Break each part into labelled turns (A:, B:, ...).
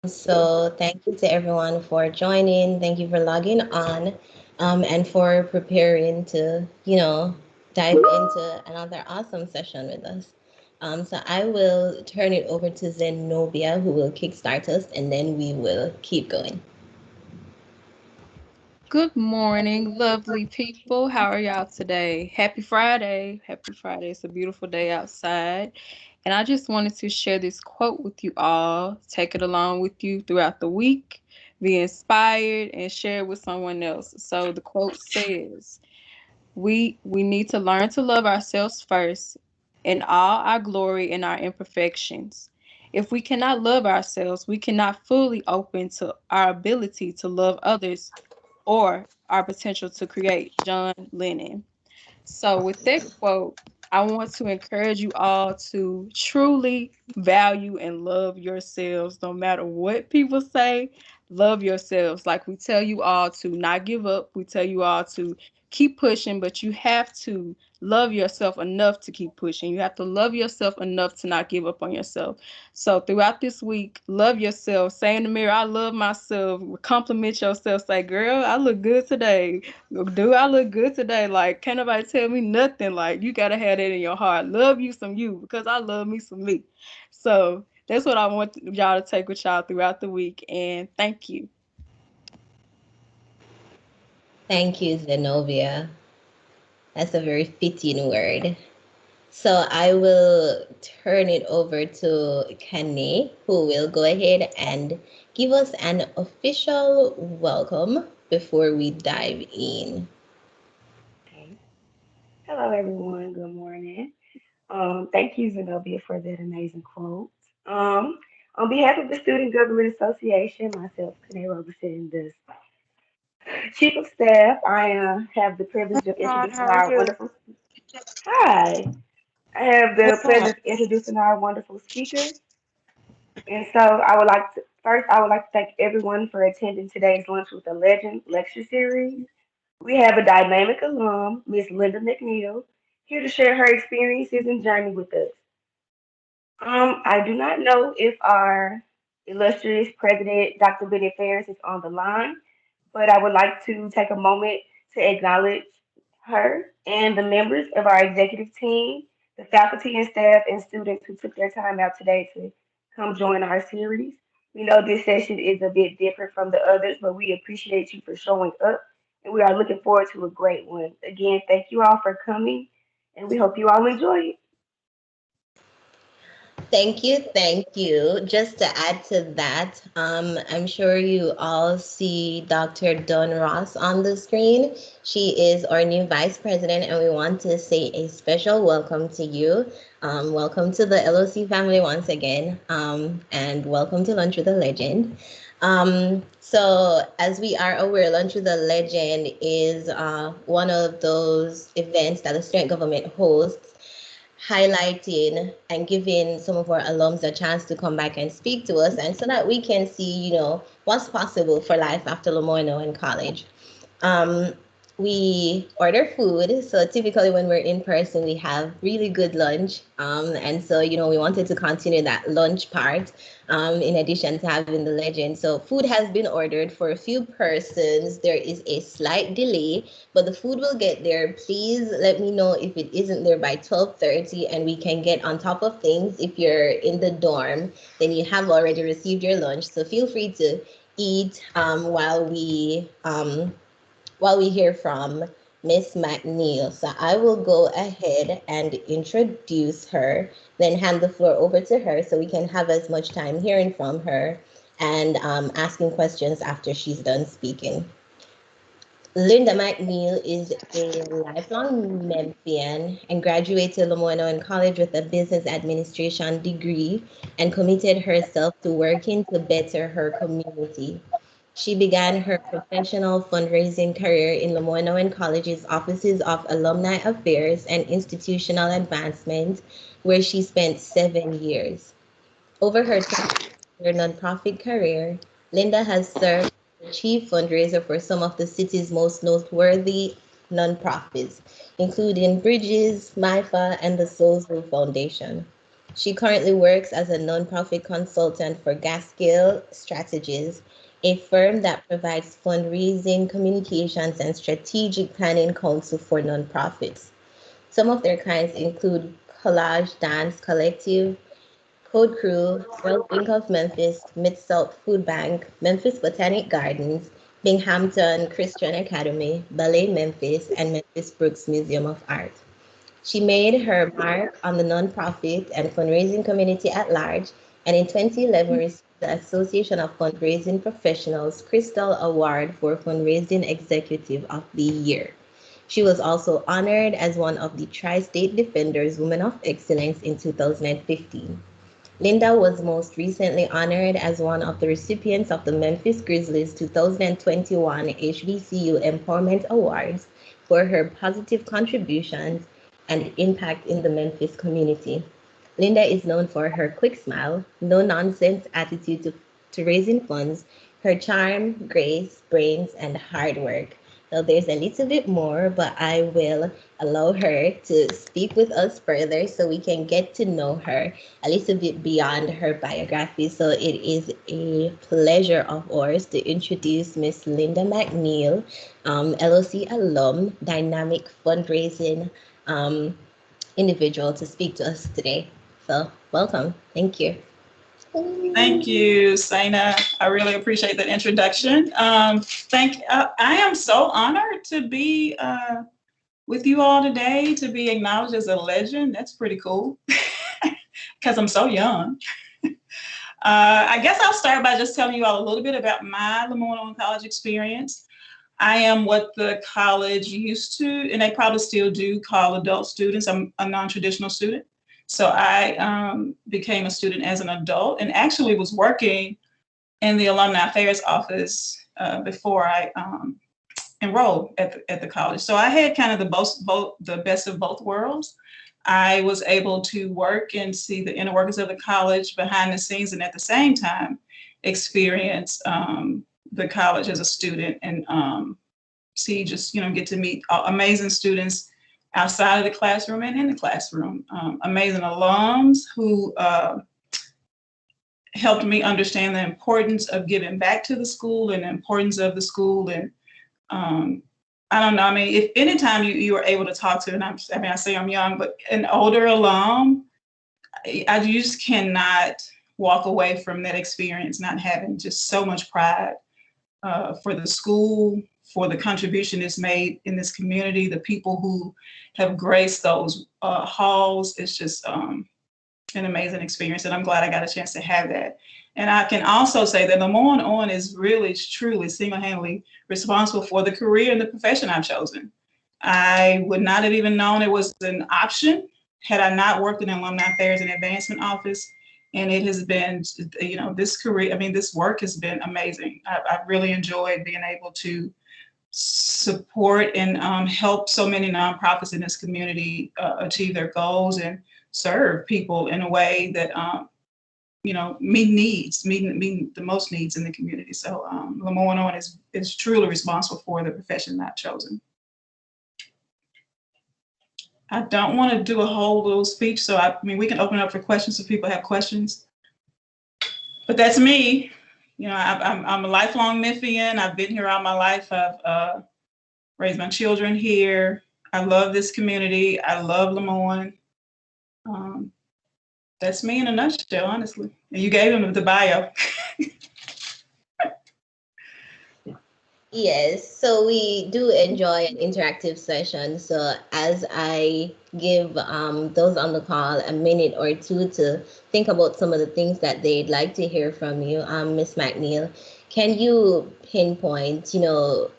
A: So thank you to everyone for joining. Thank you for logging on, and for preparing to, dive into another awesome session with us. So I will turn it over to Zenobia, who will kickstart us, and then we will keep going.
B: Good morning, lovely people. How are y'all today? Happy Friday. Happy Friday. It's a beautiful day outside. And I just wanted to share this quote with you all, take it along with you throughout the week, be inspired, and share it with someone else. So the quote says, we need to learn to love ourselves first in all our glory and our imperfections. If we cannot love ourselves, we cannot fully open to our ability to love others or our potential to create. John Lennon. So, with that quote, I want to encourage you all to truly value and love yourselves no matter what people say. Love yourselves. Like we tell you all to not give up, we tell you all to keep pushing, but you have to love yourself enough to keep pushing. You have to love yourself enough to not give up on yourself. So throughout this week, love yourself. Say in the mirror, I love myself. Compliment yourself. Say, girl, I look good today. Do I look good today? Like, can't nobody tell me nothing. Like, you gotta have that in your heart. Love you some you because I love me some me. So that's what I want y'all to take with y'all throughout the week. And thank you.
A: Thank you, Zenobia. That's a very fitting word. So I will turn it over to Kane, who will go ahead and give us an official welcome before we dive in.
C: Okay. Hello, everyone. Good morning. Thank you, Zenobia, for that amazing quote. Um, on behalf of the Student Government Association, myself, Kane Roberson, the Chief of Staff, I have the privilege of
B: Hi,
C: introducing
B: how are
C: our
B: you?
C: wonderful. Hi, I have the pleasure of introducing our wonderful speaker. And so I would like to thank everyone for attending today's Lunch with a Legend lecture series. We have a dynamic alum, Miss Linda McNeil, here to share her experiences and journey with us. I do not know if our illustrious president, Dr. Bennett Ferris, is on the line, but I would like to take a moment to acknowledge her and the members of our executive team, the faculty and staff and students who took their time out today to come join our series. We know this session is a bit different from the others, but we appreciate you for showing up and we are looking forward to a great one. Again, thank you all for coming and we hope you all enjoy it.
A: Thank you, thank you. Just to add to that, I'm sure you all see Dr. Dawn Ross on the screen. She is our new vice president, and we want to say a special welcome to you. Welcome to the LOC family once again, and welcome to Lunch with a Legend. So, as we are aware, Lunch with a Legend is one of those events that the student government hosts, highlighting and giving some of our alums a chance to come back and speak to us, and so that we can see, what's possible for life after LeMoyne-Owen College. Um, we order food. So typically when we're in person, we have really good lunch. And so, we wanted to continue that lunch part, in addition to having the legend. So food has been ordered for a few persons. There is a slight delay, but the food will get there. Please let me know if it isn't there by 12:30 and we can get on top of things. If you're in the dorm, then you have already received your lunch. So feel free to eat, while we hear from Miss McNeil. So I will go ahead and introduce her, then hand the floor over to her so we can have as much time hearing from her and asking questions after she's done speaking. Linda McNeil is a lifelong Memphian and graduated LeMoyne-Owen College with a business administration degree and committed herself to working to better her community. She began her professional fundraising career in LeMoyne-Owen College's Offices of Alumni Affairs and Institutional Advancement, where she spent 7 years. Over her 20-year nonprofit career, Linda has served as the chief fundraiser for some of the city's most noteworthy nonprofits, including Bridges, MIFA, and the Soulsville Foundation. She currently works as a nonprofit consultant for Gaskill Strategies, a firm that provides fundraising, communications, and strategic planning counsel for nonprofits. Some of their clients include Collage Dance Collective, Code Crew, World Bank of Memphis, Mid-South Food Bank, Memphis Botanic Gardens, Binghamton Christian Academy, Ballet Memphis, and Memphis Brooks Museum of Art. She made her mark on the nonprofit and fundraising community at large, and in 2011 received the Association of Fundraising Professionals Crystal Award for Fundraising Executive of the Year. She was also honored as one of the Tri State Defenders Women of Excellence in 2015. Linda was most recently honored as one of the recipients of the Memphis Grizzlies 2021 HBCU Empowerment Awards for her positive contributions and impact in the Memphis community. Linda is known for her quick smile, no nonsense attitude to raising funds, her charm, grace, brains, and hard work. So there's a little bit more, but I will allow her to speak with us further so we can get to know her a little bit beyond her biography. So it is a pleasure of ours to introduce Miss Linda McNeil, LOC alum, dynamic fundraising individual to speak to us today. So welcome. Thank you.
D: Thank you, Saina. I really appreciate that introduction. I am so honored to be with you all today, to be acknowledged as a legend. That's pretty cool because I'm so young. I guess I'll start by just telling you all a little bit about my LeMoyne-Owen College experience. I am what the college used to, and they probably still do, call adult students. I'm a non-traditional student. So I became a student as an adult and actually was working in the Alumni Affairs office before I enrolled at the college. So I had kind of the best of both worlds. I was able to work and see the inner workings of the college behind the scenes, and at the same time experience the college as a student and get to meet amazing students outside of the classroom and in the classroom. Amazing alums who helped me understand the importance of giving back to the school and the importance of the school. And I don't know, I mean, if anytime you are able to talk to, and I say I'm young, but an older alum, you just cannot walk away from that experience not having just so much pride for the school, for the contribution it's made in this community, the people who have graced those halls. It's just an amazing experience, and I'm glad I got a chance to have that. And I can also say that LeMoyne-Owen is really, truly, single-handedly responsible for the career and the profession I've chosen. I would not have even known it was an option had I not worked in the Alumni Affairs and Advancement Office. And it has been, this career, this work has been amazing. I've really enjoyed being able to support and help so many nonprofits in this community achieve their goals and serve people in a way that meet the most needs in the community. So LeMoyne-Owen is truly responsible for the profession I've chosen. I don't want to do a whole little speech, so we can open up for questions if people have questions. But that's me. I'm a lifelong Memphian. I've been here all my life. I've raised my children here. I love this community. I love LeMoyne. That's me in a nutshell, honestly. And you gave him the bio.
A: Yes, so we do enjoy an interactive session. So as I give those on the call a minute or two to think about some of the things that they'd like to hear from you, Miss McNeil, can you pinpoint, you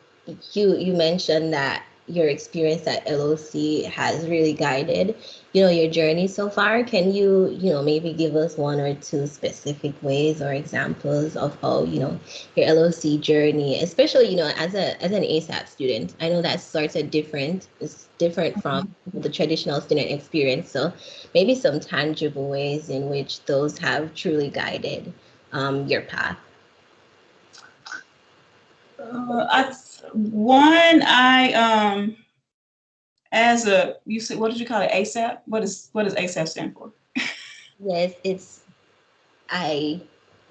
A: mentioned that your experience at LOC has really guided, your journey so far. Can you, maybe give us one or two specific ways or examples of how, your LOC journey, especially, as an ASAP student? I know that's sort of different. It's different from the traditional student experience. So maybe some tangible ways in which those have truly guided your path.
D: As a, you said, what did you call it? ASAP? What does ASAP stand for?
A: Yes, I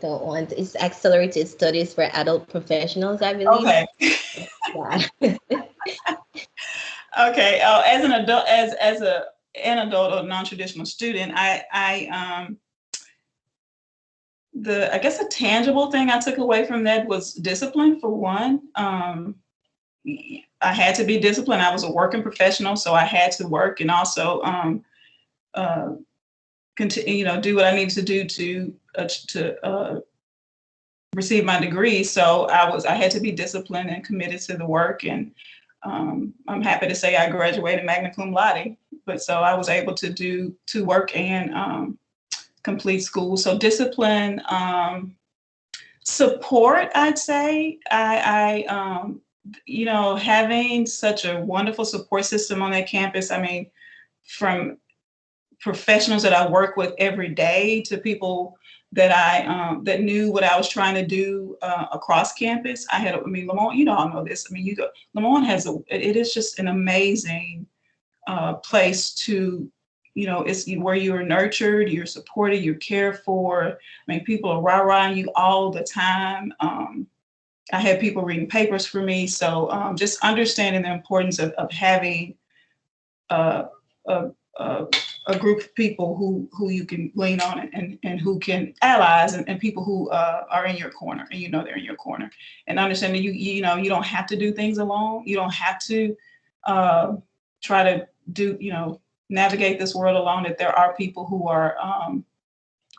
A: don't want, it's accelerated studies for adult professionals, I believe.
D: Okay.
A: Yeah.
D: Okay. As an adult, as an adult or non-traditional student, I guess a tangible thing I took away from that was discipline for one. I had to be disciplined. I was a working professional, so I had to work and also uh, continue, do what I needed to do to receive my degree. So I had to be disciplined and committed to the work. And I'm happy to say I graduated magna cum laude. But so I was able to work and complete school. So discipline, support, I'd say. Having such a wonderful support system on that campus. I mean, from professionals that I work with every day to people that knew what I was trying to do across campus. LeMoyne, all know this. LeMoyne it is just an amazing place to, it's where you are nurtured, you're supported, you're cared for. I mean, people are rah-rahing you all the time. I had people reading papers for me. So just understanding the importance of having uh, a, a, a group of people who you can lean on and who can allies and people who are in your corner and they're in your corner, and understanding you don't have to do things alone. You don't have to try to do navigate this world alone. That there are people who are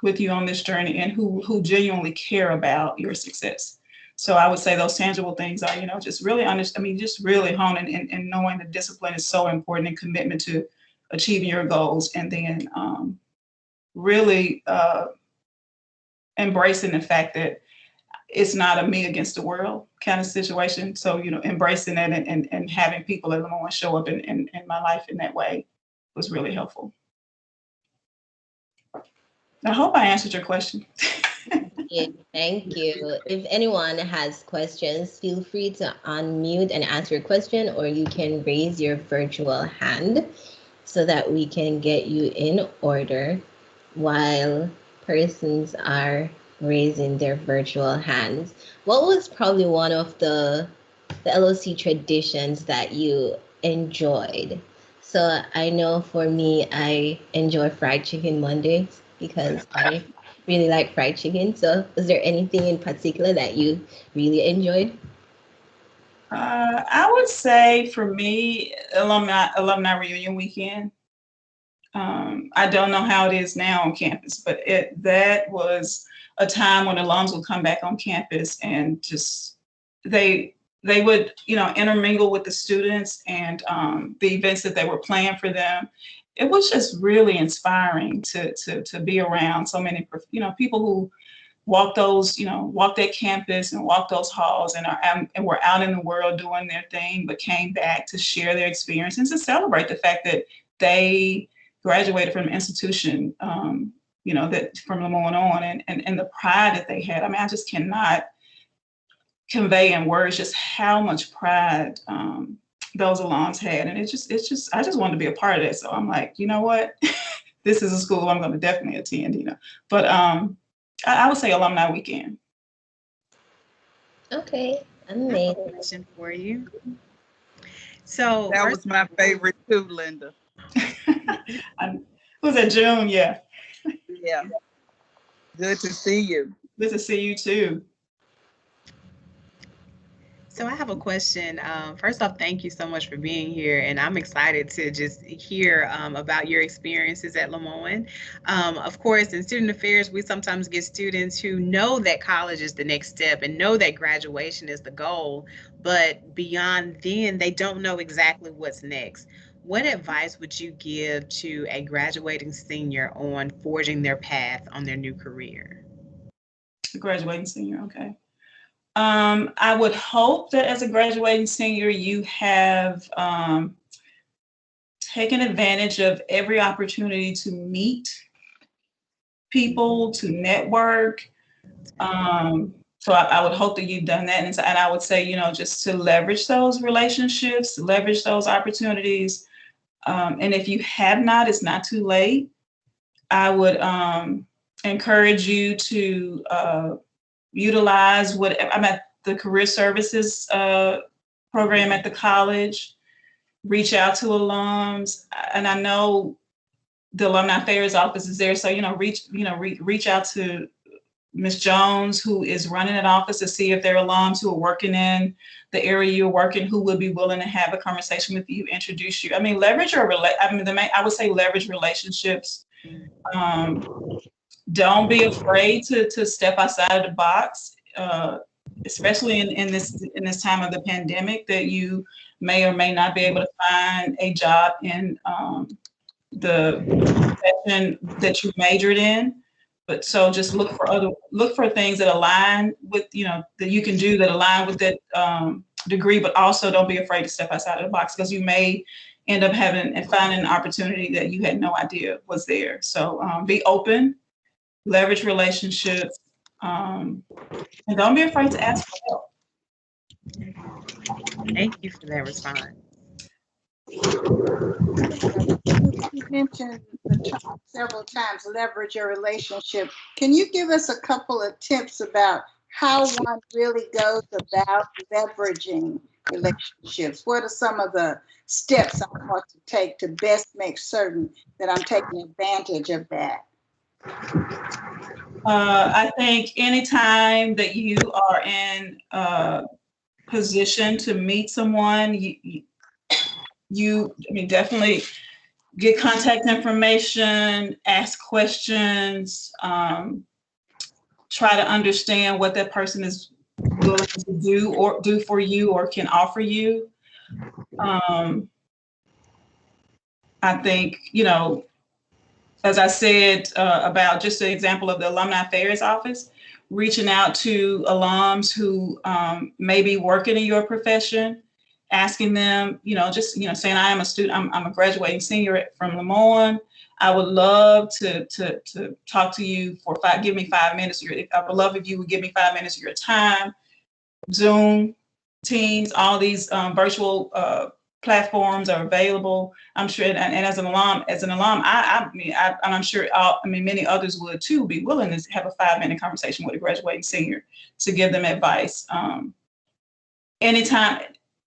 D: with you on this journey and who genuinely care about your success. So I would say those tangible things are, just really just really honing and knowing that discipline is so important and commitment to achieving your goals, and then really embracing the fact that it's not a me against the world kind of situation. So, embracing that and having people at LeMoyne show up in my life in that way was really helpful. I hope I answered your question.
A: Yeah, thank you. If anyone has questions, feel free to unmute and ask your question, or you can raise your virtual hand so that we can get you in order while persons are raising their virtual hands. What was probably one of the LOC traditions that you enjoyed? So I know for me, I enjoy fried chicken Mondays because I really like fried chicken. So is there anything in particular that you really enjoyed?
D: I would say for me, alumni reunion weekend. I don't know how it is now on campus, but that was a time when alums would come back on campus and just they they would intermingle with the students and the events that they were planning for them. It was just really inspiring to be around so many people who walk that campus and walk those halls and were out in the world doing their thing, but came back to share their experience and to celebrate the fact that they graduated from an institution, that from LeMoyne-Owen and the pride that they had. I mean, I just cannot convey in words just how much pride those alums had. And I just wanted to be a part of that. So I'm like, you know what? This is a school I'm going to definitely attend, But I would say alumni weekend.
A: Okay,
E: I have a
A: amazing.
E: question for you. So
F: That
E: first,
F: was my favorite too, Linda.
D: Was it June? Yeah.
F: Yeah. Good to see you.
D: Good to see you too.
E: so I have a question. First off, thank you so much for being here, and I'm excited to just hear about your experiences at LeMoyne. Of course, in student affairs, we sometimes get students who know that college is the next step and know that graduation is the goal, but beyond then, they don't know exactly what's next. What advice would you give to a graduating senior on forging their path on their new career?
D: Graduating senior. Okay. I would hope that as a graduating senior, you have taken advantage of every opportunity to meet people, to network. So I would hope that you've done that. And I would say, just to leverage those relationships, leverage those opportunities. And if you have not, it's not too late. I would encourage you to utilize what I'm at the career services program at the college. Reach out to alums, and I know the alumni affairs office is there, so reach out to Ms. Jones, who is running an office, to see if there are alums who are working in the area you're working, who would be willing to have a conversation with you, introduce you. I mean, I would say leverage relationships. Don't be afraid to step outside of the box, especially in this time of the pandemic, that you may or may not be able to find a job in the profession that you majored in. But so just look for things that align with, that you can do that align with that degree, but also don't be afraid to step outside of the box, because you may end up having and finding an opportunity that you had no idea was there. So be open, leverage relationships, and don't be afraid to ask for help.
E: Thank you for that response.
G: You mentioned the term several times, leverage your relationship. Can you give us a couple of tips about how one really goes about leveraging relationships? What are some of the steps I want to take to best make certain that I'm taking advantage of that?
D: I think anytime that you are in a position to meet someone, definitely get contact information, ask questions, try to understand what that person is willing to do for you or can offer you. I think, as I said, about just an example of the Alumni Affairs Office, reaching out to alums who may be working in your profession, asking them, saying, I am a student, I'm a graduating senior from LeMoyne. I would love to talk to you give me 5 minutes. I would love if you would give me 5 minutes of your time. Zoom, Teams, all these virtual platforms are available. I'm sure, and as an alum, I'm sure many others would too be willing to have a 5-minute conversation with a graduating senior to give them advice. Anytime,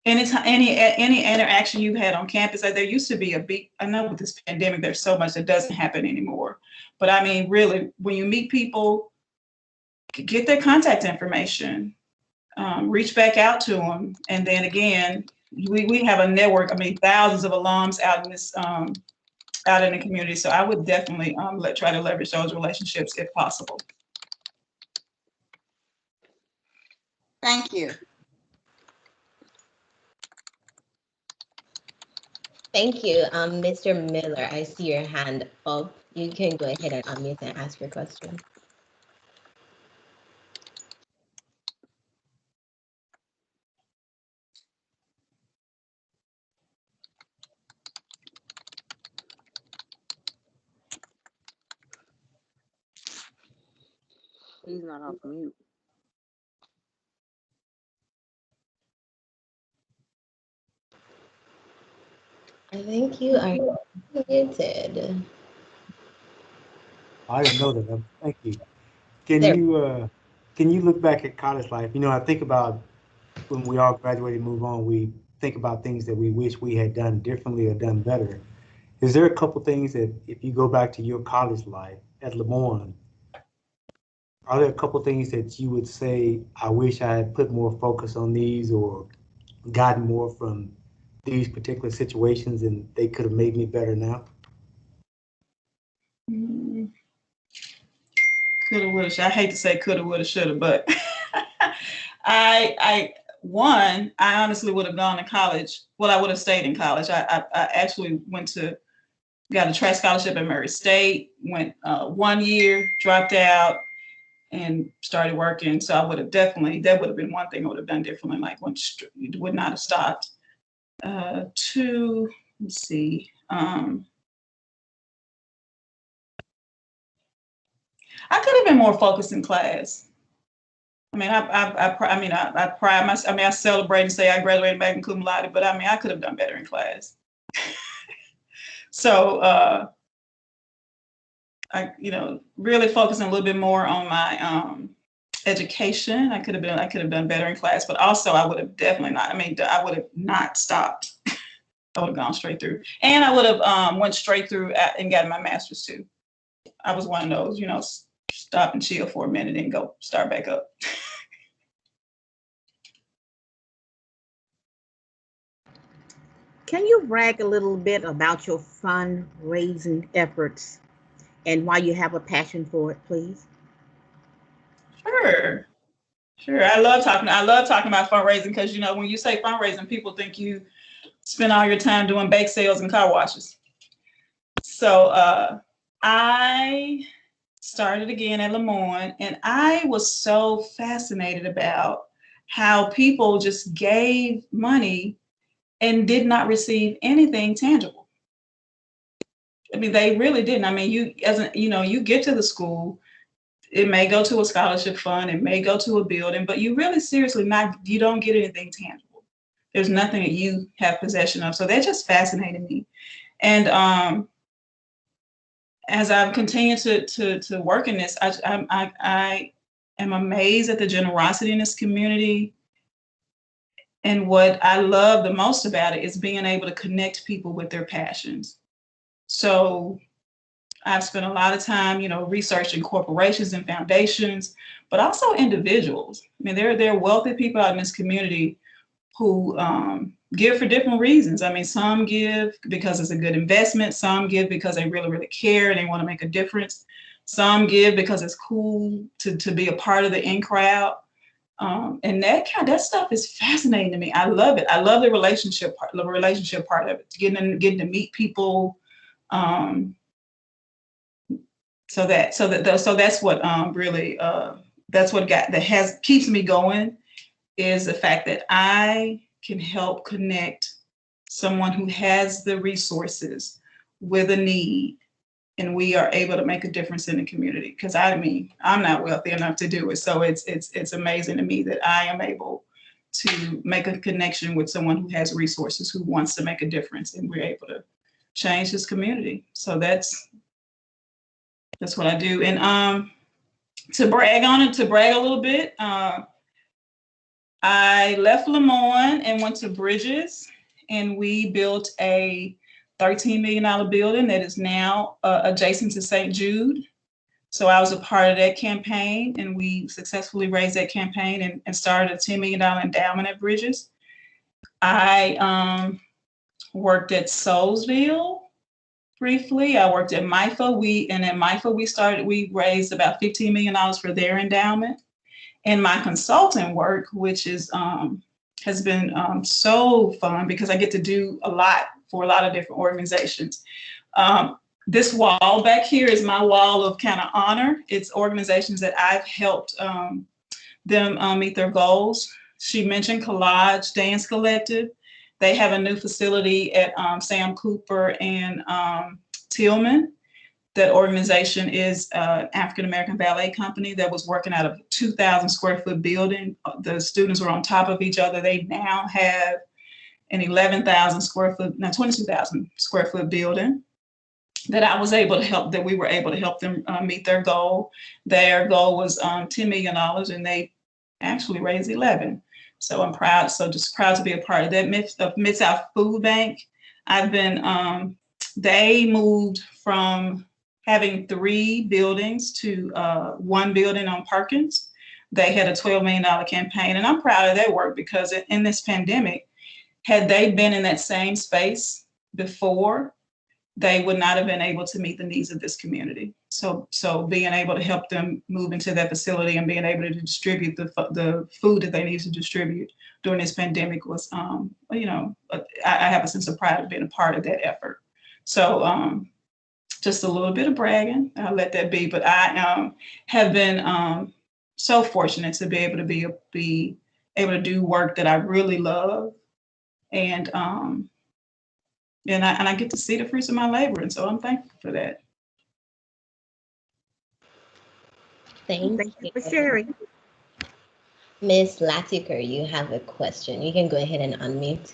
D: any interaction you've had on campus, there used to be I know with this pandemic, there's so much that doesn't happen anymore. But I mean, really, when you meet people, get their contact information, reach back out to them. And then again, we have a network, thousands of alums out in this, out in the community. So I would definitely try to leverage those relationships if possible.
G: Thank you.
A: Thank you. Mr. Miller, I see your hand up. You can go ahead and unmute and ask your question.
F: He's not off mute.
A: I think you are muted.
H: I didn't know that. Thank you.
A: There.
H: Can you look back at college life? I think about when we all graduate and move on, we think about things that we wish we had done differently or done better. Is there a couple things that, if you go back to your college life at LeMoyne, are there a couple things that you would say, I wish I had put more focus on these or gotten more from these particular situations and they could have made me better now?
D: Coulda, woulda, I hate to say coulda, woulda, shoulda, but I honestly would have gone to college. Well, I would have stayed in college. I actually got a track scholarship at Murray State, went 1 year, dropped out, and started working. So I would have that would have been one thing I would have done differently, like would not have stopped. Two, let's see. I could have been more focused in class. I pride myself. I celebrate and say I graduated magna cum laude, but I could have done better in class. So really focusing a little bit more on my education. I could have done better in class, but also I would have definitely not. I mean, I would have not stopped. I would have gone straight through, and I would have went straight through and gotten my master's too. I was one of those, stop and chill for a minute and go start back up.
I: Can you brag a little bit about your fundraising efforts and why you have a passion for it, please?
D: Sure. I love talking about fundraising because when you say fundraising, people think you spend all your time doing bake sales and car washes. So I started again at LeMoyne, and I was so fascinated about how people just gave money and did not receive anything tangible. I mean, they really didn't. I mean, you get to the school, it may go to a scholarship fund, it may go to a building, but you really seriously you don't get anything tangible. There's nothing that you have possession of. So that just fascinated me. And as I've continued to work in this, I am amazed at the generosity in this community. And what I love the most about it is being able to connect people with their passions. So I've spent a lot of time, researching corporations and foundations, but also individuals. I mean, there are wealthy people out in this community who give for different reasons. I mean, some give because it's a good investment. Some give because they really, really care and they want to make a difference. Some give because it's cool to be a part of the in crowd. And that stuff is fascinating to me. I love it. I love the relationship part of it. Getting to meet people. So that's what really keeps me going, is the fact that I can help connect someone who has the resources with a need, and we are able to make a difference in the community. Because I'm not wealthy enough to do it, so it's amazing to me that I am able to make a connection with someone who has resources, who wants to make a difference, and we're able to change this community. So that's what I do. And to brag a little bit, I left LeMoyne and went to Bridges, and we built a $13 million building that is now adjacent to St. Jude. So I was a part of that campaign, and we successfully raised that campaign and started a $10 million endowment at Bridges. I worked at Soulsville briefly. I worked at MIFA. At MIFA we raised about $15 million for their endowment. And my consulting work, which is has been so fun because I get to do a lot for a lot of different organizations. This wall back here is my wall of kind of honor. It's organizations that I've helped them meet their goals. She mentioned Collage Dance Collective. They have a new facility at Sam Cooper and Tillman. That organization is an African-American ballet company that was working out of a 2,000 square foot building. The students were on top of each other. They now have an 11,000 square foot, now 22,000 square foot building that we were able to help them meet their goal. Their goal was $10 million, and they actually raised 11. So I'm proud. So just proud to be a part of that. Mid-South Food Bank. They moved from having 3 buildings to 1 building on Perkins. They had a $12 million campaign, and I'm proud of their work because in this pandemic, had they been in that same space before, they would not have been able to meet the needs of this community. So being able to help them move into that facility and being able to distribute the food that they need to distribute during this pandemic was, I have a sense of pride of being a part of that effort. So just a little bit of bragging, I'll let that be. But I have been so fortunate to be able to do work that I really love, and I get to see the fruits of my labor, and so I'm thankful for that.
A: Thank
I: Thank you
A: you.
I: for sharing.
A: Miss Latiker, you have a question. You can go ahead and unmute.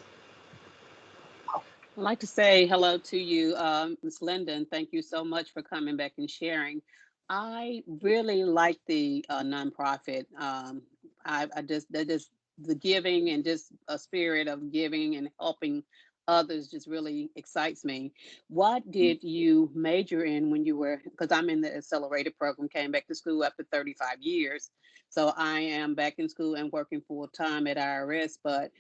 J: I'd like to say hello to you, Ms. Linden. Thank you so much for coming back and sharing. I really like the nonprofit. I just that just the giving and just a spirit of giving and helping others just really excites me. What did you major in when you were? Because I'm in the accelerated program. Came back to school after 35 years, so I am back in school and working full time at IRS. But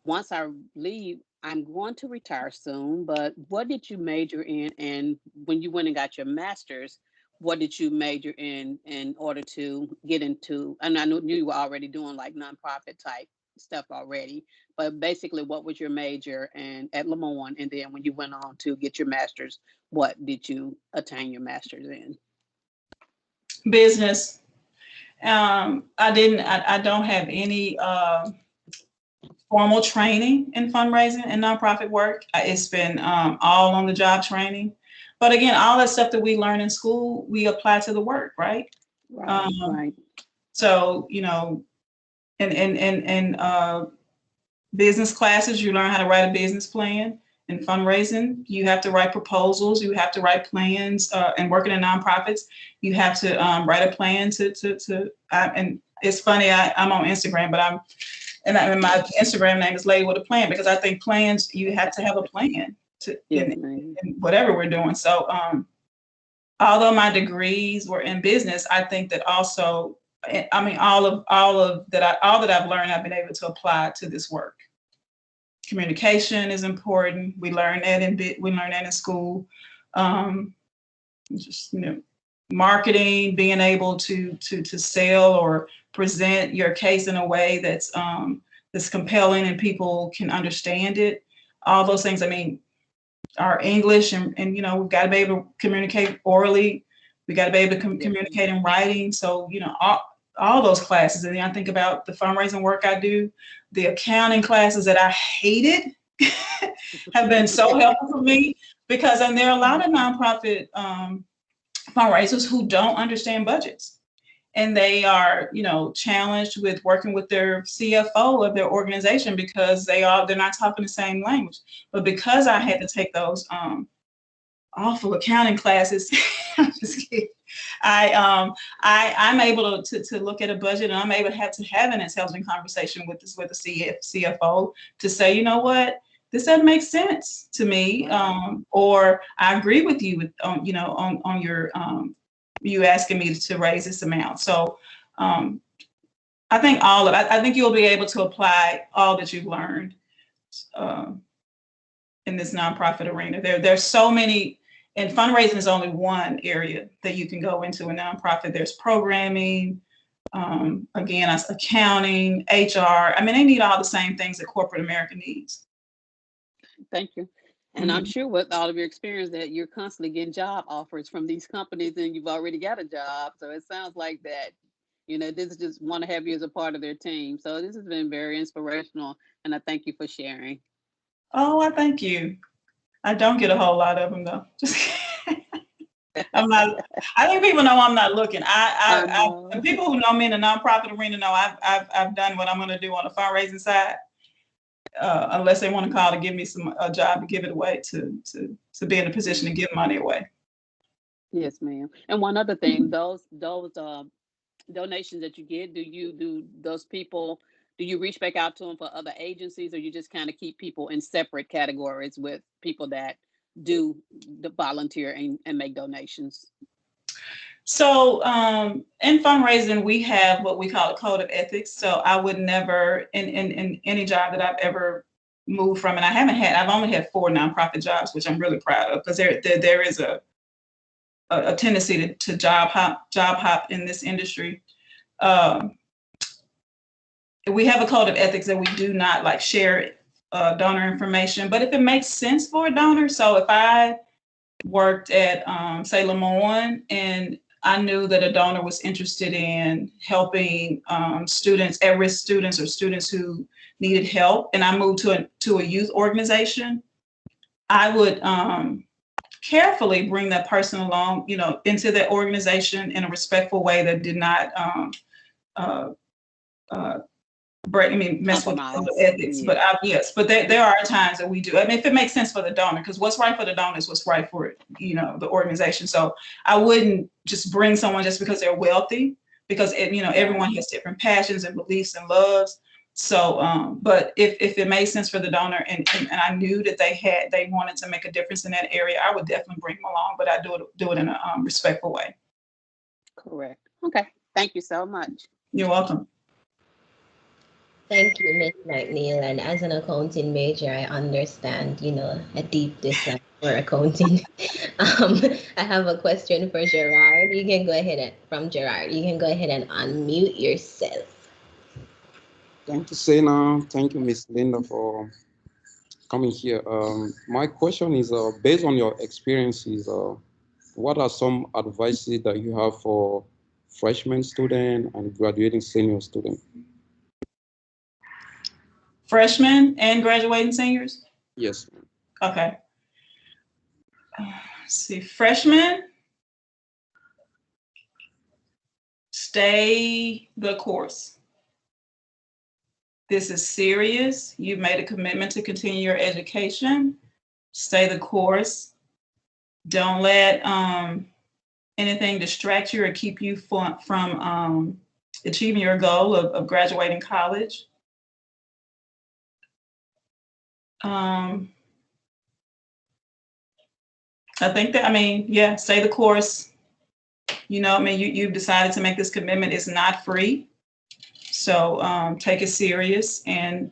J: once I leave, I'm going to retire soon, but what did you major in? And when you went and got your master's, what did you major in order to get into? And I knew you were already doing like nonprofit type stuff already, but basically, what was your major and at LeMoyne? And then when you went on to get your master's, what did you attain your master's in?
D: Business. I don't have any formal training in fundraising and nonprofit work. It's been all on the job training. But again, all that stuff that we learn in school, we apply to the work, right?
J: Right.
D: So, you know, in business classes, you learn how to write a business plan. In fundraising, you have to write proposals, you have to write plans, and working in nonprofits, you have to write a plan and it's funny, I'm on Instagram, but and my Instagram name is Lady with a Plan, because I think plans, you have to have a plan in whatever we're doing. So although my degrees were in business, I think that also, I mean, all that I've learned, I've been able to apply to this work. Communication is important. We learn that in school. Just, you know, marketing, being able to sell or present your case in a way that's compelling and people can understand it. All those things. I mean, our English and you know, we've got to be able to communicate orally. We got to be able to communicate in writing. So, you know, all those classes. And then I think about the fundraising work I do, the accounting classes that I hated have been so helpful for me, because and there are a lot of nonprofit fundraisers who don't understand budgets, and they are, you know, challenged with working with their CFO of their organization because they're not talking the same language. But because I had to take those awful accounting classes, I'm just kidding. I'm able to look at a budget, and I'm able to have an intelligent conversation with the CFO to say, you know what, this doesn't make sense to me, or I agree with you with you know, on your you asking me to raise this amount. So I think I think you'll be able to apply all that you've learned in this nonprofit arena. There's so many. And fundraising is only one area that you can go into a nonprofit. There's programming, again, accounting, HR. I mean, they need all the same things that corporate America needs.
J: Thank you. And I'm sure with all of your experience that you're constantly getting job offers from these companies and you've already got a job. So it sounds like that, you know, this just want to have you as a part of their team. So this has been very inspirational. And I thank you for sharing.
D: Oh, I thank you. I don't get a whole lot of them though. I'm not. I think people know I'm not looking. And people who know me in the nonprofit arena know I've done what I'm going to do on the fundraising side. Unless they want to call to give me a job to give it away to be in a position to give money away.
J: Yes, ma'am. And one other thing, those donations that you get, do those people, do you reach back out to them for other agencies, or you just kind of keep people in separate categories with people that do the volunteer and make donations?
D: So in fundraising, we have what we call a code of ethics. So I would never, in any job that I've ever moved from, and I've only had 4 nonprofit jobs, which I'm really proud of, because there is a tendency to job hop in this industry. We have a code of ethics that we do not like share donor information, but if it makes sense for a donor. So if I worked at say LeMoyne, and I knew that a donor was interested in helping students, at-risk students, or students who needed help, and I moved to a youth organization, I would carefully bring that person along, you know, into that organization in a respectful way that did not mess with
J: Compromise.
D: ethics.
J: Yeah.
D: But yes, but there are times that we do. I mean, if it makes sense for the donor, because what's right for the donor is what's right for, the organization. So I wouldn't just bring someone just because they're wealthy, because everyone has different passions and beliefs and loves. So, but if it made sense for the donor and I knew that they wanted to make a difference in that area, I would definitely bring them along. But I do it in a respectful way.
J: Correct. Okay. Thank you so much.
D: You're welcome.
A: Thank you, Ms. McNeil. And as an accounting major, I understand, a deep dislike for accounting. I have a question for Gerard. You can go ahead from Gerard, you can go ahead and unmute yourself.
K: Thank you, Sena. Thank you, Miss Linda, for coming here. My question is, based on your experiences, what are some advices that you have for freshman student and graduating senior student?
D: Freshmen and graduating seniors?
K: Yes.
D: Okay. Let's see, freshmen, stay the course. This is serious. You've made a commitment to continue your education. Stay the course. Don't let anything distract you or keep you from achieving your goal of graduating college. I think that, stay the course. You've decided to make this commitment. It's not free. So take it serious and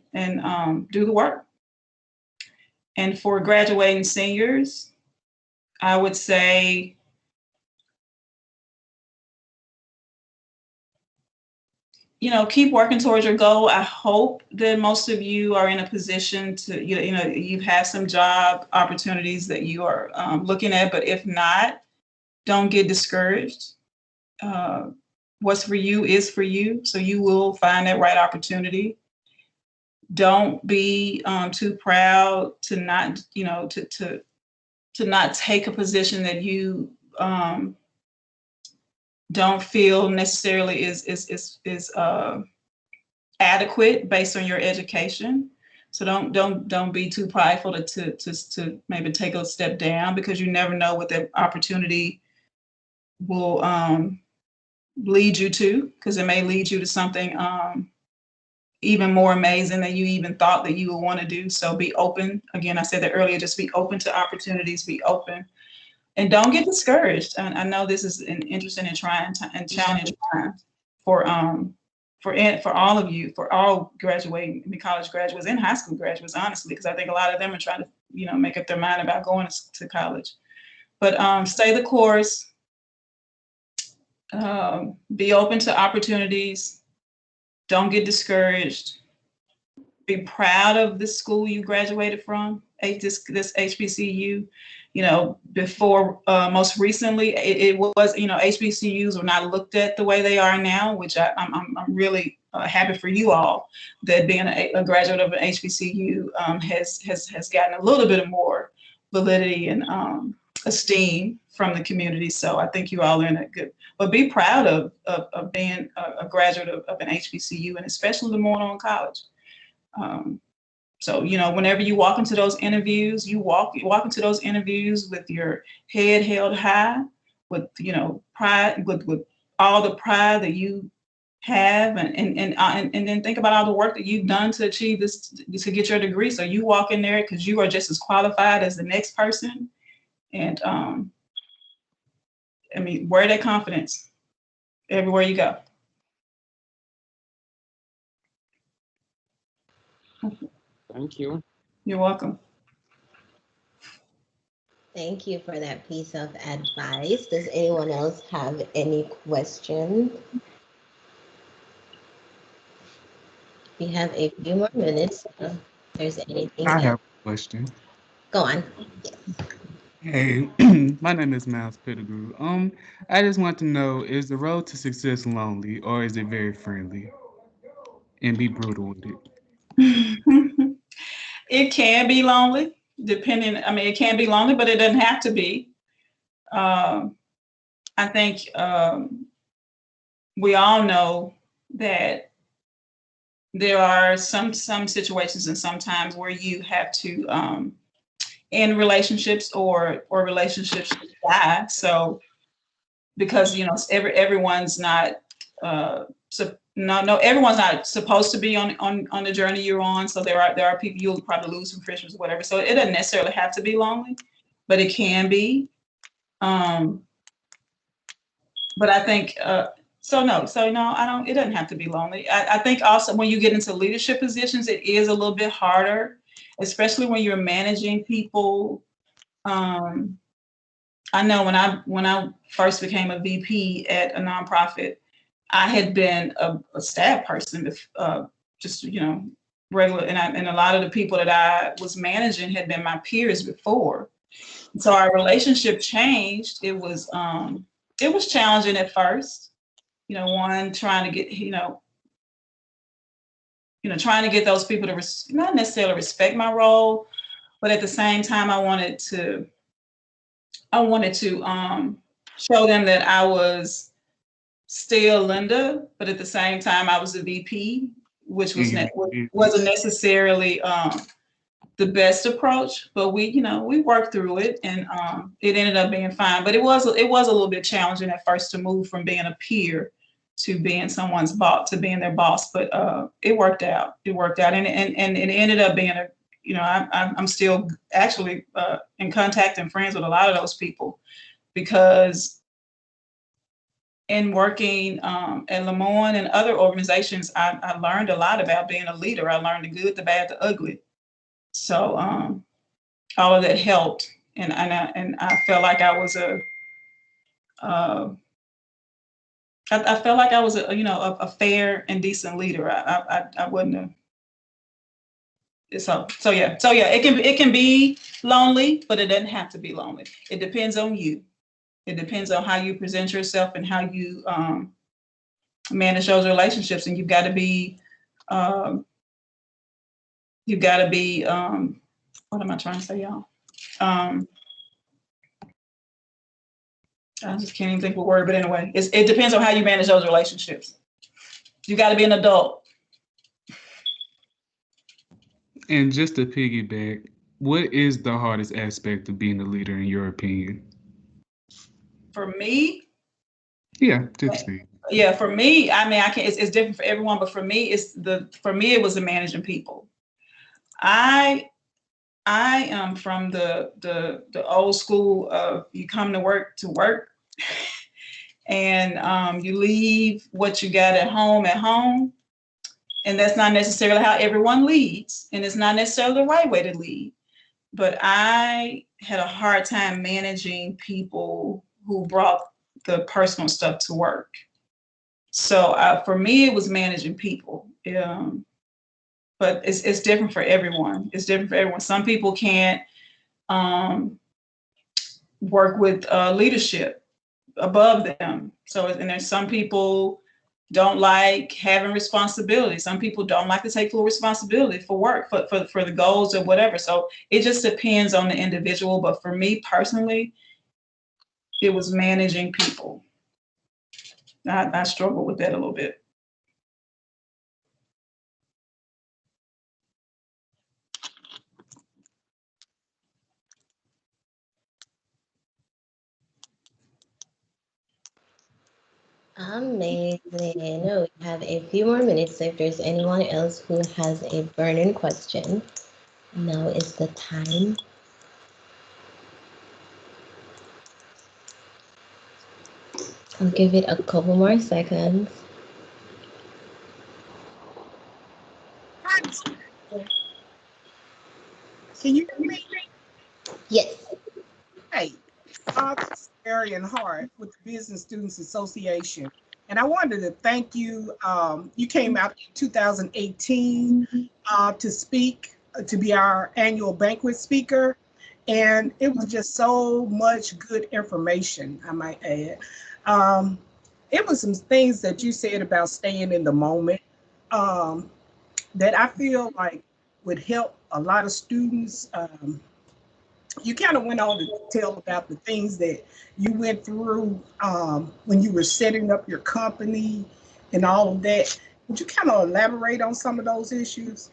D: do the work. And for graduating seniors, I would say, keep working towards your goal. I hope that most of you are in a position to, you've had some job opportunities that you are looking at, but if not, don't get discouraged. What's for you is for you. So you will find that right opportunity. Don't be too proud to not, to not take a position that you don't feel necessarily is adequate based on your education. So don't be too prideful to maybe take a step down, because you never know what that opportunity will lead you to, because it may lead you to something even more amazing than you even thought that you would want to do. So be open. Again, I said that earlier, just be open to opportunities, be open, and don't get discouraged. I know this is an interesting and trying and challenging time for all of you, for all graduating, college graduates and high school graduates, honestly, because I think a lot of them are trying to, make up their mind about going to college. But stay the course, be open to opportunities, don't get discouraged, be proud of the school you graduated from, this HBCU. Before most recently, it was, HBCUs were not looked at the way they are now, which I'm really happy for you all that being a graduate of an HBCU has gotten a little bit of more validity and esteem from the community. So I think you all are in a good, but be proud of being a graduate of an HBCU, and especially LeMoyne-Owen College. So, whenever you walk into those interviews, you walk into those interviews with your head held high, with, pride, with all the pride that you have, and then think about all the work that you've done to achieve this, to get your degree. So you walk in there because you are just as qualified as the next person. And wear that confidence everywhere you go.
K: Thank you.
D: You're welcome.
A: Thank you for that piece of advice. Does anyone else have any questions? We have a few more minutes. If there's anything
L: I
A: else.
L: have a question.
A: Go on. Yes.
L: Hey, my name is Miles Pettigrew. I just want to know, is the road to success lonely or is it very friendly? And be brutal with it.
D: It can be lonely, depending. It can be lonely, but it doesn't have to be. I think we all know that there are some situations and sometimes where you have to end relationships or relationships die. So because everyone's not everyone's not supposed to be on the journey you're on. So there are people you'll probably lose some friendships or whatever. So it doesn't necessarily have to be lonely, but it can be. But I think so no, I don't, it doesn't have to be lonely. I think also when you get into leadership positions, it is a little bit harder, especially when you're managing people. I know when I first became a VP at a nonprofit, I had been a staff person, just regular, and a lot of the people that I was managing had been my peers before. So our relationship changed. It was challenging at first. One trying to get trying to get those people to not necessarily respect my role, but at the same time, I wanted to show them that I was still Linda, but at the same time, I was a VP, which wasn't necessarily the best approach. But we worked through it, and it ended up being fine. But it was a little bit challenging at first to move from being a peer to being someone's boss, to being their boss. But it worked out. It worked out, and it ended up being I'm still actually in contact and friends with a lot of those people, because in working at LeMoyne and other organizations, I learned a lot about being a leader. I learned the good, the bad, the ugly. So all of that helped, and I felt like I was I felt like I was a fair and decent leader. I wasn't so yeah, it can be lonely, but it doesn't have to be lonely. It depends on you. It depends on how you present yourself and how you manage those relationships, and you've got to be what am I trying to say, y'all? I just can't even think of a word, but anyway, it depends on how you manage those relationships. You got to be an adult.
L: And just to piggyback, what is the hardest aspect of being a leader in your opinion?
D: For me,
L: yeah, just me.
D: Yeah, for me, I mean, I can. It's different for everyone, but for me, it was the managing people. I am from the old school of you come to work, and you leave what you got at home, and that's not necessarily how everyone leads, and it's not necessarily the right way to lead. But I had a hard time managing people who brought the personal stuff to work. So for me, it was managing people. But it's different for everyone. It's different for everyone. Some people can't work with leadership above them. So, and there's some people don't like having responsibility. Some people don't like to take full responsibility for work, for the goals or whatever. So it just depends on the individual. But for me personally, it was managing people. I struggle with that a little bit.
A: Amazing. No, we have a few more minutes. So if there's anyone else who has a burning question, now is the time. I'll give it a couple more seconds.
M: Can you hear me?
A: Yes.
M: Hey, this is Marion Hart with the Business Students Association. And I wanted to thank you. You came out in 2018 to speak, to be our annual banquet speaker. And it was just so much good information, I might add. It was some things that you said about staying in the moment that I feel like would help a lot of students. You kind of went on to tell about the things that you went through when you were setting up your company and all of that. Would you kind of elaborate on some of those issues?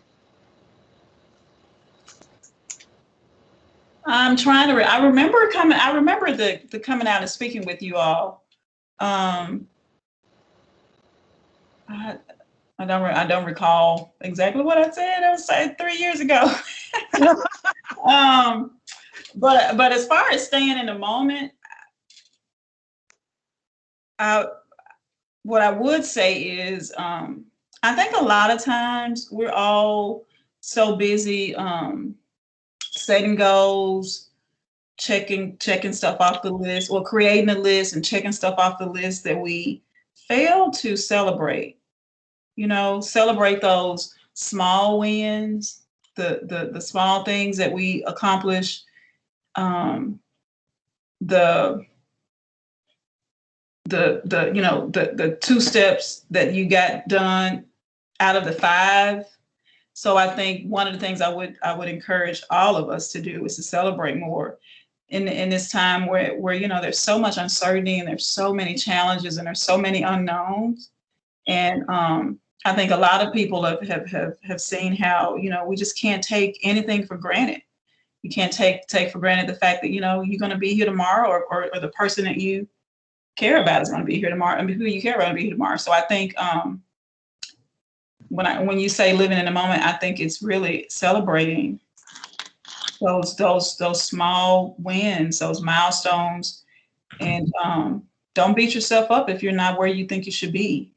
D: I'm trying to. I remember coming. I remember the coming out and speaking with you all. I, I don't recall exactly what I said. I was saying 3 years ago. But as far as staying in the moment, what I would say is, I think a lot of times we're all so busy setting goals, checking stuff off the list, or creating a list and checking stuff off the list that we fail to celebrate. Celebrate those small wins, the small things that we accomplish, the the 2 steps that you got done out of the 5. So I think one of the things I would encourage all of us to do is to celebrate more in this time where there's so much uncertainty and there's so many challenges and there's so many unknowns. And I think a lot of people have seen how we just can't take anything for granted. You can't take for granted the fact that you're going to be here tomorrow, or the person that you care about is going to be here tomorrow. I mean, who you care about will be here tomorrow. So I think when you say living in the moment, I think it's really celebrating those small wins, those milestones, and don't beat yourself up if you're not where you think you should be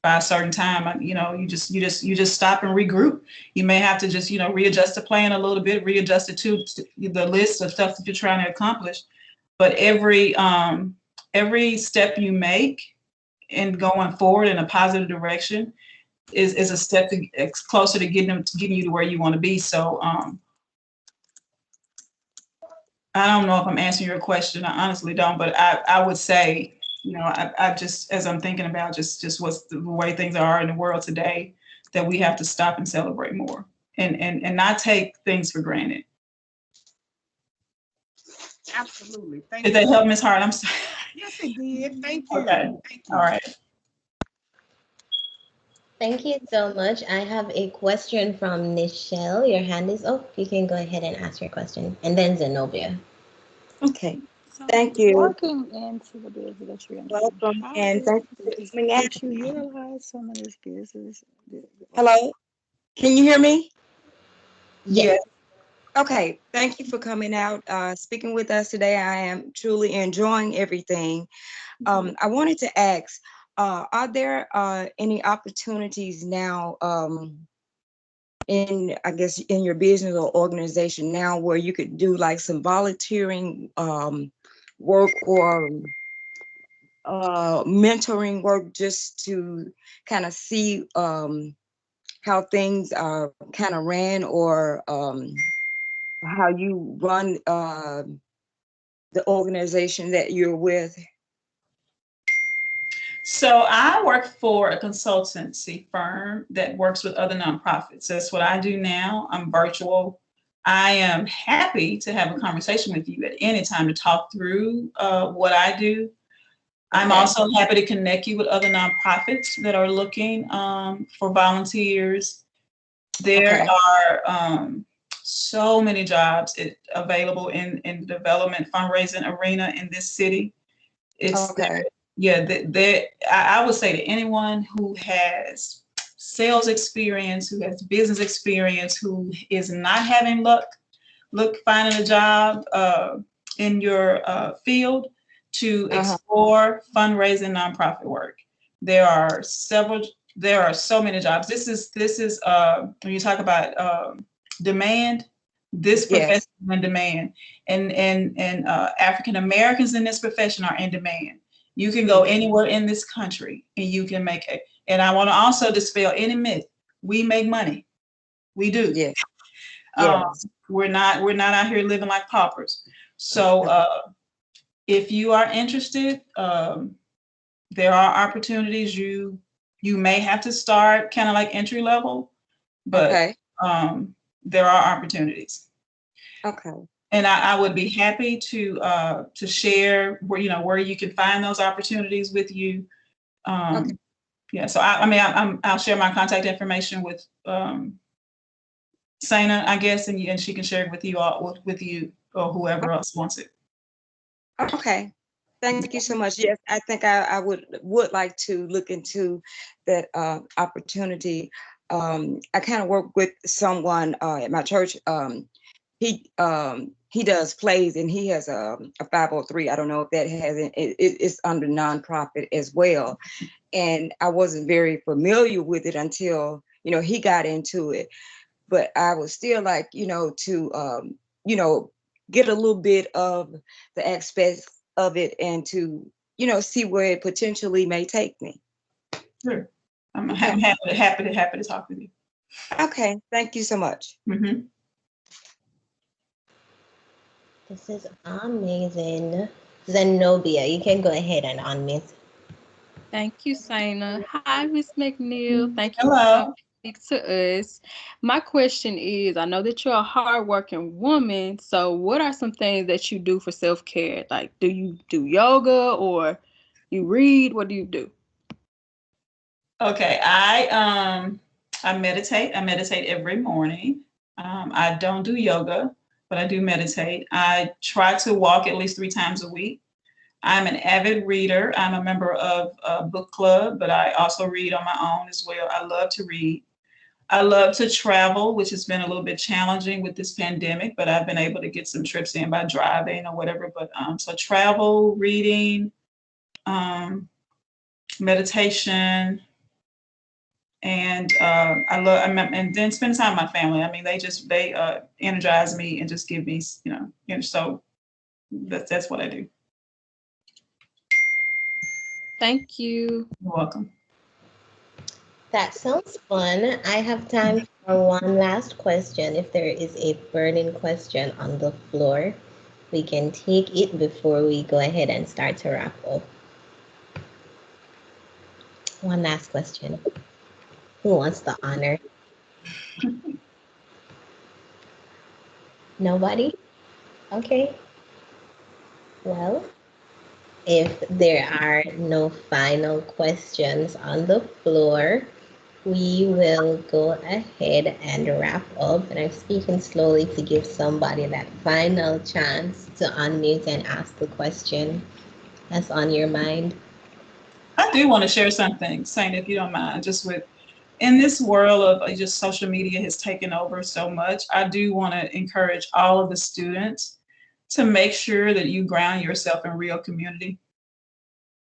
D: by a certain time. You just stop and regroup. You may have to just readjust the plan a little bit, readjust it to the list of stuff that you're trying to accomplish. But every step you make in going forward in a positive direction is a step closer to getting you to where you want to be. So I don't know if I'm answering your question. I honestly don't, but I would say, I just, as I'm thinking about just what's the way things are in the world today, that we have to stop and celebrate more and not take things for granted.
M: Absolutely. Thank
D: you. Did that help, Ms. Hart? I'm sorry.
M: Yes, it did. Thank you.
D: Okay.
M: Thank you.
D: All right.
A: Thank you so much. I have a question from Nichelle. Your hand is up. You can go ahead and ask your question. And then Zenobia.
N: Okay.
O: So
N: Thank you.
O: working into the business that you're in,
N: Welcome,
O: how
N: and thank you for coming out.
O: could you utilize some of this business?
N: Hello? Can you hear me?
A: Yes.
N: Okay. Thank you for coming out, speaking with us today. I am truly enjoying everything. I wanted to ask, are there any opportunities now I guess, in your business or organization now where you could do like some volunteering work or mentoring work just to kind of see how things are kind of ran, or how you run the organization that you're with?
D: So I work for a consultancy firm that works with other nonprofits. That's what I do now. I'm virtual. I am happy to have a conversation with you at any time to talk through what I do. I'm also happy to connect you with other nonprofits that are looking for volunteers. There are so many jobs available in the development fundraising arena in this city. It's I would say to anyone who has sales experience, who has business experience, who is not having luck finding a job in your field, to explore fundraising nonprofit work. There are so many jobs. This is when you talk about demand, this profession is in demand, and African Americans in this profession are in demand. You can go anywhere in this country and you can make it. And I want to also dispel any myth. We make money. We do.
N: Yes.
D: We're not out here living like paupers. So if you are interested, there are opportunities. You may have to start kind of like entry level, but there are opportunities.
N: Okay.
D: And I would be happy to share where you can find those opportunities with you. Okay. Yeah, so I'll share my contact information with Sana, I guess, and she can share it with you all, with you or whoever else wants it.
N: Okay. Thank you so much. Yes, I think I would like to look into that opportunity. I kind of work with someone at my church. He does plays, and he has a 503. I don't know if that has it's under nonprofit as well. And I wasn't very familiar with it until he got into it. But I would still like to get a little bit of the aspects of it and to see where it potentially may take me.
D: Sure. I'm happy to talk with you.
N: Okay, thank you so much.
D: Mm-hmm.
A: This is amazing. Zenobia, you can go ahead and unmute.
B: Thank you, Sana. Hi, Miss McNeil. Thank you
D: Hello.
B: for coming to speak to us. My question is, I know that you're a hardworking woman, so what are some things that you do for self-care? Like, do you do yoga or you read? What do you do?
D: Okay, I meditate. I meditate every morning. I don't do yoga, but I do meditate. I try to walk at least 3 times a week. I'm an avid reader. I'm a member of a book club, but I also read on my own as well. I love to read. I love to travel, which has been a little bit challenging with this pandemic, but I've been able to get some trips in by driving or whatever. But so travel, reading, meditation, and and then spend time with my family. I mean, they energize me and just give me, so that's what I do.
B: Thank you.
D: You're welcome.
A: That sounds fun. I have time for one last question. If there is a burning question on the floor, we can take it before we go ahead and start to wrap up. One last question. Who wants the honor? Nobody? Okay. Well, if there are no final questions on the floor, we will go ahead and wrap up. And I'm speaking slowly to give somebody that final chance to unmute and ask the question that's on your mind.
D: I do want to share something, Saint, if you don't mind, just with in this world of just social media has taken over so much. I do want to encourage all of the students to make sure that you ground yourself in real community,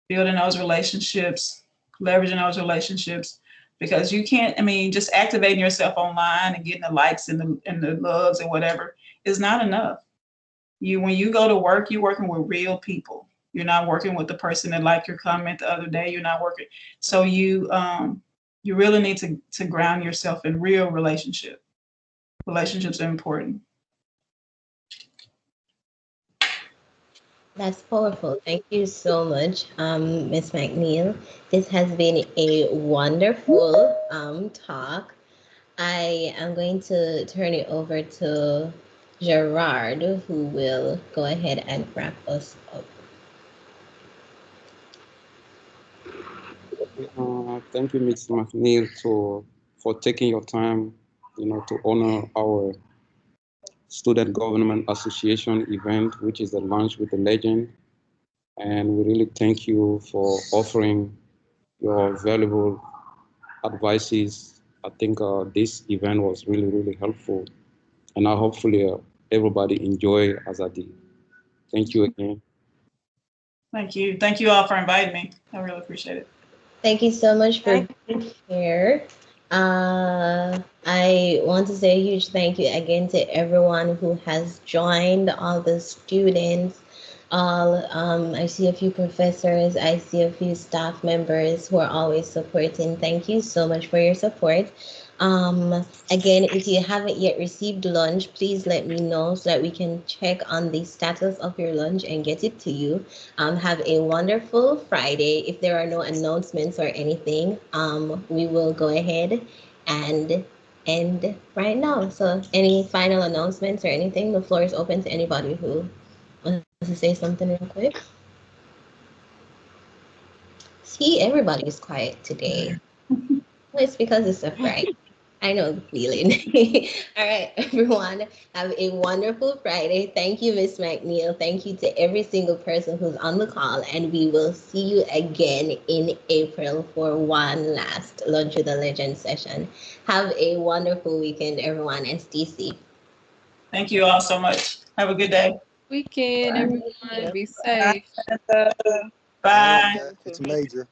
D: building those relationships, leveraging those relationships, because you can't, just activating yourself online and getting the likes and the loves and whatever is not enough. When you go to work, you're working with real people. You're not working with the person that liked your comment the other day. You're not working. So you really need to ground yourself in real relationship. Relationships are important.
A: That's powerful. Thank you so much, Miss McNeil. This has been a wonderful talk. I am going to turn it over to Gerard, who will go ahead and wrap us up.
K: Thank you, Ms. McNeil, for taking your time, to honor our Student Government Association event, which is the Lunch with the Legend. And we really thank you for offering your valuable advices. I think this event was really, really helpful. And I hopefully everybody enjoy as I did. Thank you again.
D: Thank you. Thank you all for inviting me. I really appreciate it.
A: Thank you so much for being here. I want to say a huge thank you again to everyone who has joined, all the students, I see a few professors, I see a few staff members who are always supporting. Thank you so much for your support. Again, if you haven't yet received lunch, please let me know so that we can check on the status of your lunch and get it to you. Have a wonderful Friday. If there are no announcements or anything, we will go ahead and end right now. So any final announcements or anything, the floor is open to anybody who wants to say something real quick. See, everybody's quiet today. Well, it's because it's a Friday. I know the feeling. All right, everyone, have a wonderful Friday. Thank you, Miss McNeil. Thank you to every single person who's on the call, and we will see you again in April for one last Lunch with a Legend session. Have a wonderful weekend, everyone, and stay safe.
D: Thank you all so much. Have a good day.
B: Weekend, everyone. Be
F: Bye.
B: safe.
D: Bye.
P: It's major.